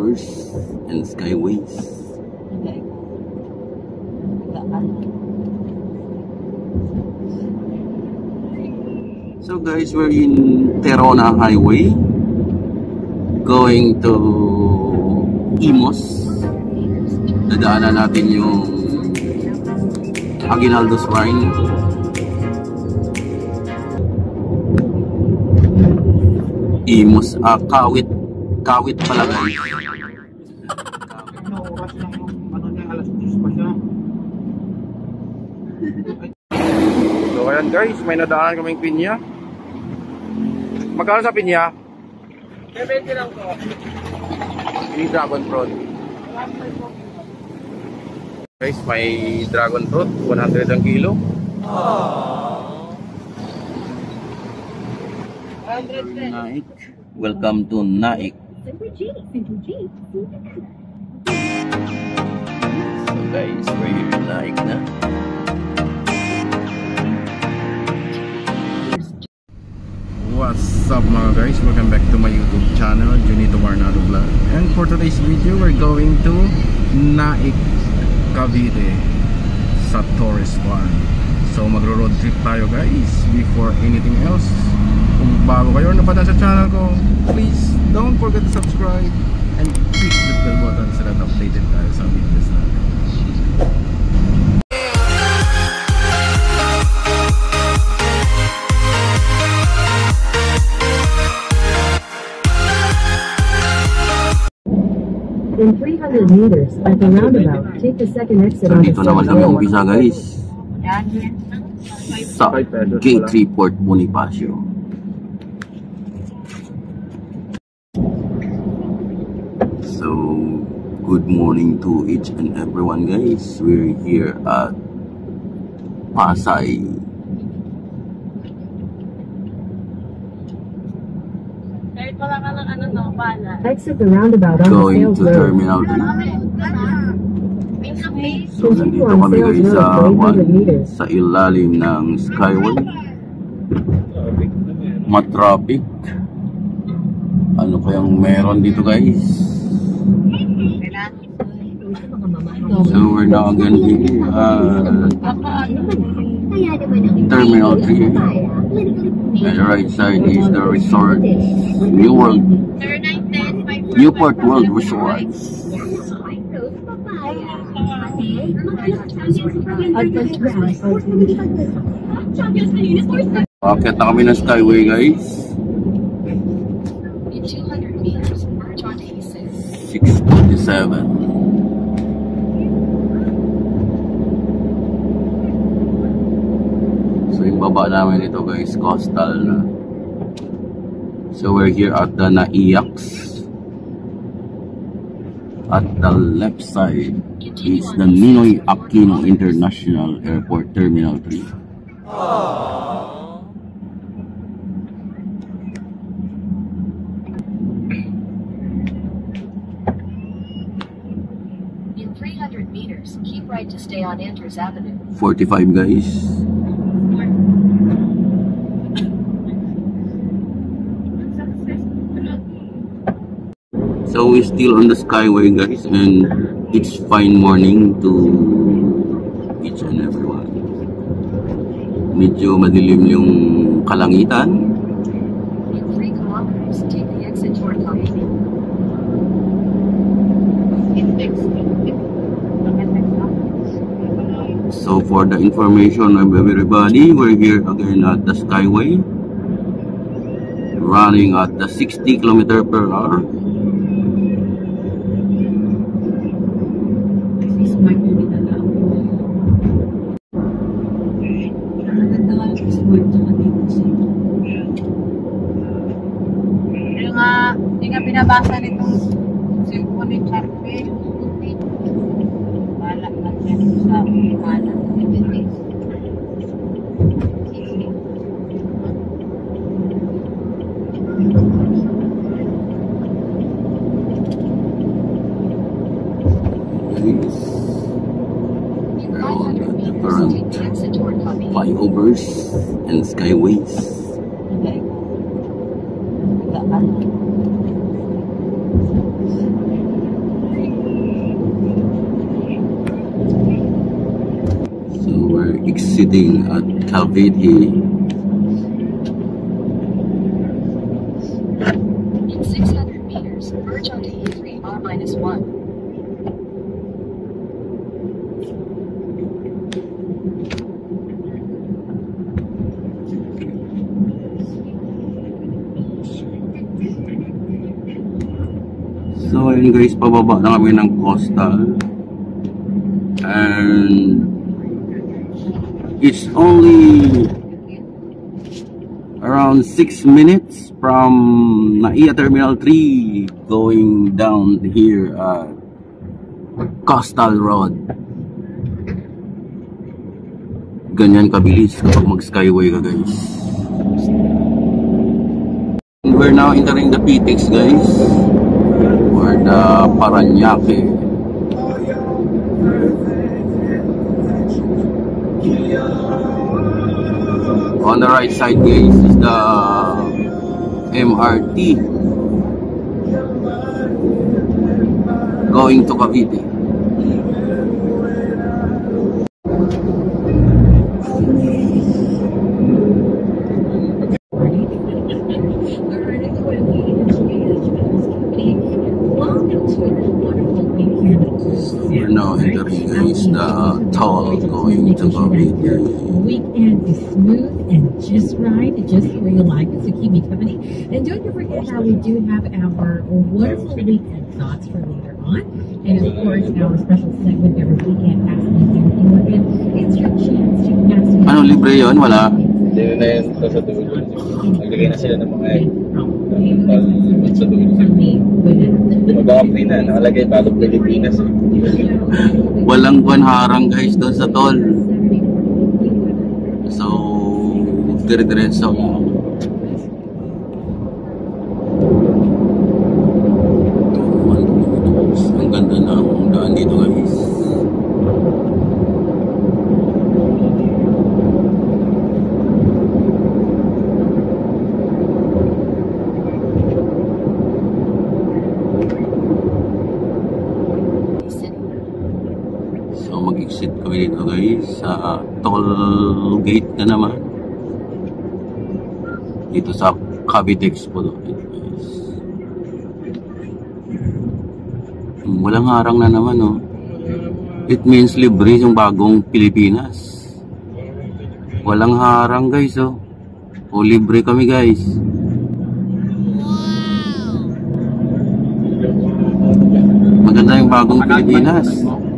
flyovers and skyways. So guys, we're in Terona Highway going to Imus. Dadaanan natin yung Aguinaldo Shrine. Imus, Kawit pala guys. Oras lang yung ano niya, alas 10 pa siya. So ayan guys, may nadaan kaming pinya. Magkano sa pinya? 70 lang po. Yung dragon fruit. Guys, may dragon fruit, 100 ang kilo. Naik. Welcome to Naik. So guys, we're here in Naik na. What's up mga guys? Welcome back to my YouTube channel, Junito Barnado Vlog. And for today's video, we're going to Naik, Cavite sa Torres Farm. So magro-road trip tayo guys. Before anything else, kung bago kayo napadaan sa channel ko, please don't forget to subscribe and click the bell button so that updated tayo sa videos natin. In 300 meters at the roundabout, take the second exit So on the dito naman kami umpisa guys. Sa Gate 3 Port Bonifacio. So good morning to each and everyone guys. We're here at Pasay. Kahit wala ka ng ano no, bala. Exit the roundabout on the Going Sales to Road. Terminal 3. So Continue nandito on kami Sales guys Road sa, for 800 meters. sa ilalim ng Skyway. Matraffic. Ano kayang meron dito guys? So we're now again here at Terminal 3. And the right side is the resort, Newport World Resort. Akit na kami ng Skyway guys. 647. So yung baba namin ito guys, coastal na. So we're here at the Naiax. At the left side is the Ninoy Aquino International Airport Terminal 3. In 300 meters, keep right to stay on Andrews Avenue. 45 guys. So we're still on the Skyway guys, and it's fine morning to each and everyone. Medyo madilim yung kalangitan. In 3 kilometers, take the exit toward Cavite. So for the information of everybody, we're here again at the Skyway, running at the 60 km/h. Hindi nga binabasa nitong cellphone ni Charpe. Wala na siya sa wala. Flyovers and skyways. exiting at Cavite. In 600 meters, merge onto E3 R-1. So ayun guys, pababa na kami ng coastal. And it's only around 6 minutes from NAIA Terminal 3 going down here at Coastal Road. Ganyan kabilis kapag mag-skyway ka guys. And we're now entering the PTEX guys, or the Parañaque. On the right side guys is the MRT going to Cavite. We're now entering guys the toll going to Cavite. Weekend is smooth and just right, just where you like it, so keep me company. And don't forget how we do have our wonderful weekend thoughts for later on. And of course, our special segment every weekend, Ask Me Anything. And it's your chance to ask me. Ano, libre yun? Wala? Hindi na yun sa dulo. Naglagay na sila ng mga sa dulo. Mag-off-free na, nakalagay bagong Pilipinas. Walang harang guys doon sa toll. So, dire-diretso lang. Ang ganda na ang daan dito guys. So, mag-exit kami dito guys sa toll gate na naman. Dito sa Cavite Expo guys. Walang harang na naman oh. It means libre yung bagong Pilipinas. Walang harang guys oh. O libre kami guys. Maganda yung bagong Pilipinas.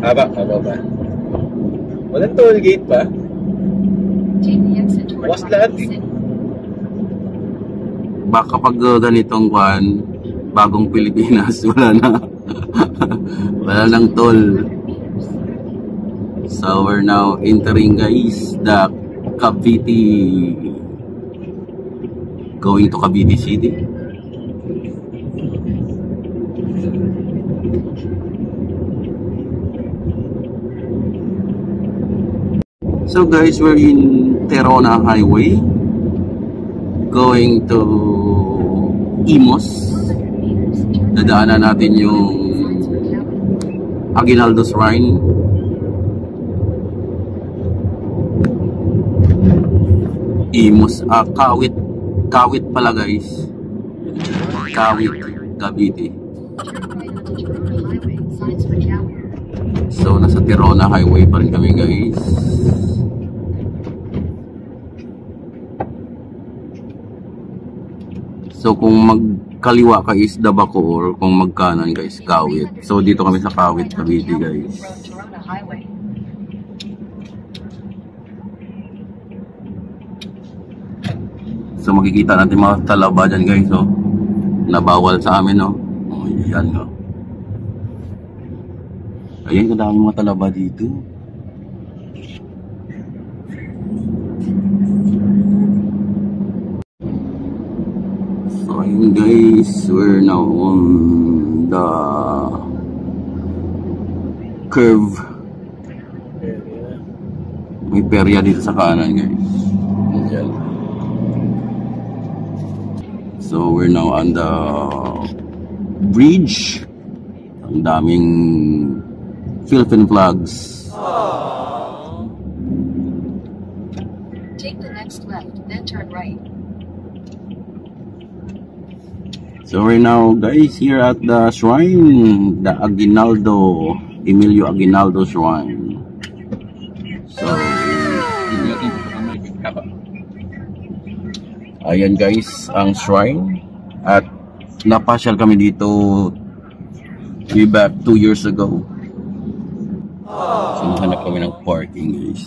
Haba ba? Walang toll gate pa? Take the exit toward Was lahat Rockland City. Baka pag ganitong kwan, bagong Pilipinas, wala na. Wala nang toll. So we're now entering guys the Cavite, going to Cavite City. So guys, we're in Terona Highway going to Imos. Dadaanan natin yung Aguinaldo Shrine. Imos, Kawit pala guys. Kawit, Cavite. So nasa Terona Highway pa rin kami guys. So kung magkaliwa ka is Dabacoor, kung magkanan guys, Kawit. So dito kami sa Kawit, Cavite guys. So makikita natin mga talaba dyan guys, oh. Nabawal sa amin, oh. Oh, yan, oh. Ayan, kadami mga talaba dito. So ayun guys, we're now on the curve. May perya dito sa kanan guys. So we're now on the bridge. Ang daming Philippine flags. turn right. So right now guys, here at the shrine, the Emilio Aguinaldo Shrine. So ayan guys ang shrine, at napasyal kami dito way back 2 years ago. So nahanap kami ng parking guys.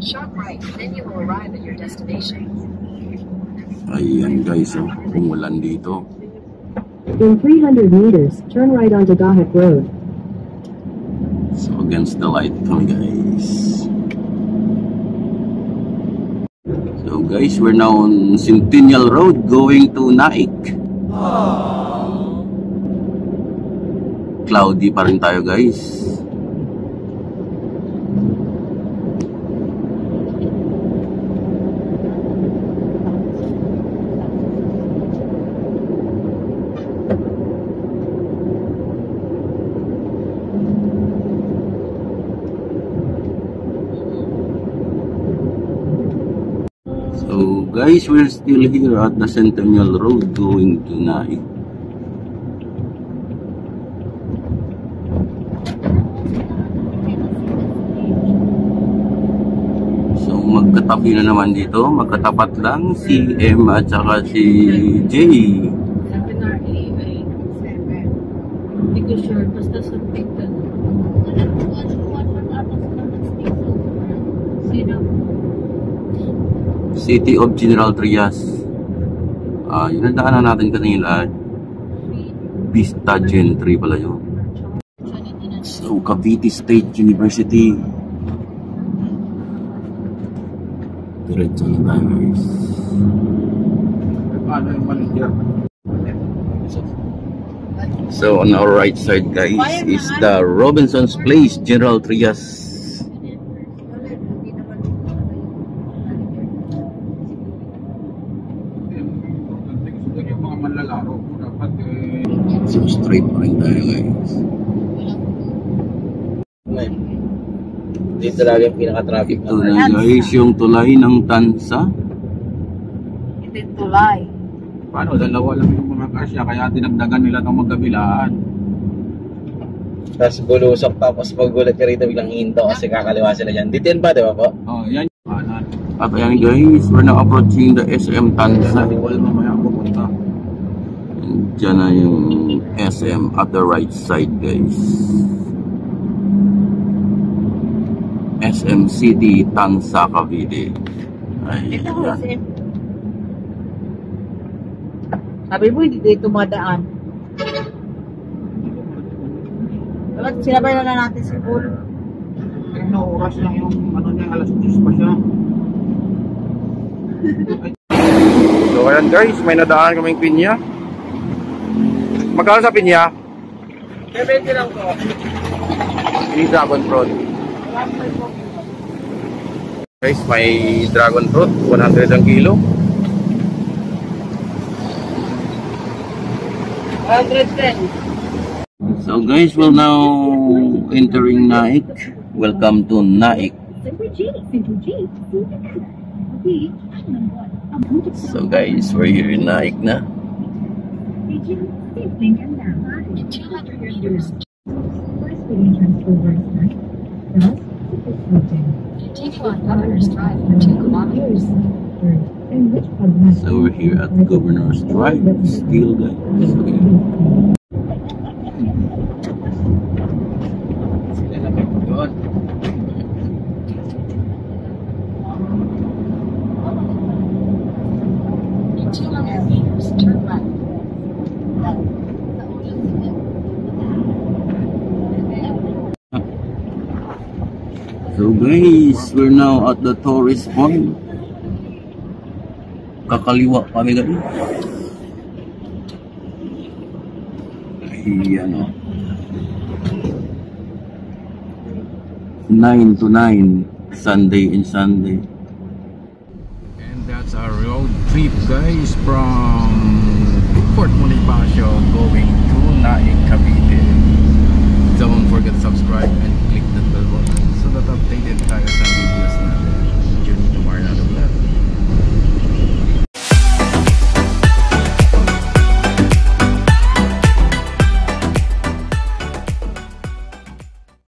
Sharp right, then you will arrive at your destination. Ayan guys, oh, umulan dito. In 300 meters, turn right onto Gahak Road. So against the light kami guys. So guys, we're now on Centennial Road going to Naik. Cloudy pa rin tayo guys. So guys, we're still here at the Centennial Road going to Naik. So magkatabi na naman dito, magkatapat lang si M at saka si J. Sabi nga hindi ko sure, basta sa TikTok. City of General Trias. Yun ang daanan natin kanina. Vista Gen 3 pala yun. So, Cavite State University. Diretso na tayo guys. So, on our right side guys is the Robinson's Place, General Trias. So straight pa rin tayo guys. Dito talaga yung pinaka-traffic Ito na guys yung tulay ng Tansa. Ito yung tulay. Paano? Dalawa lang yung mga kasya, kaya dinagdagan nila ng magkabilaan. Tapos bulusok, tapos paggulat ka rito biglang hinto kasi kakaliwa sila dyan. Dito yan ba, di ba po? Oh, yan yung kanan. At ayan guys, we're now approaching the SM Tansa. Wala mamaya pupunta. Diyan na yung SM at the right side guys. SM City, Tansa, Cavite. Ay, Ito ko ayan. kasi. Sabi mo, hindi dito madaan. Dapat sinabay na lang natin si Paul. Ano, oras lang yung ano niya, alas 10 pa siya. So ayan guys, may nadaan kaming pinya. Magkano sa pinya? 70 lang po. Ini dragon fruit. Guys, may dragon fruit, 100 ang kilo. 110. So guys, we're now entering Naik. Welcome to Naik. So guys, we're here in Naik na. In 200 meters, continue on Governor's Drive for 2 kilometers. So we're here at Governor's Drive still guys. Okay. In 200 meters, turn left. So guys, we're now at the tourist point. Kakaliwa kami guys. Ayan o. 9 to 9, Sunday and Sunday. And that's our road trip guys from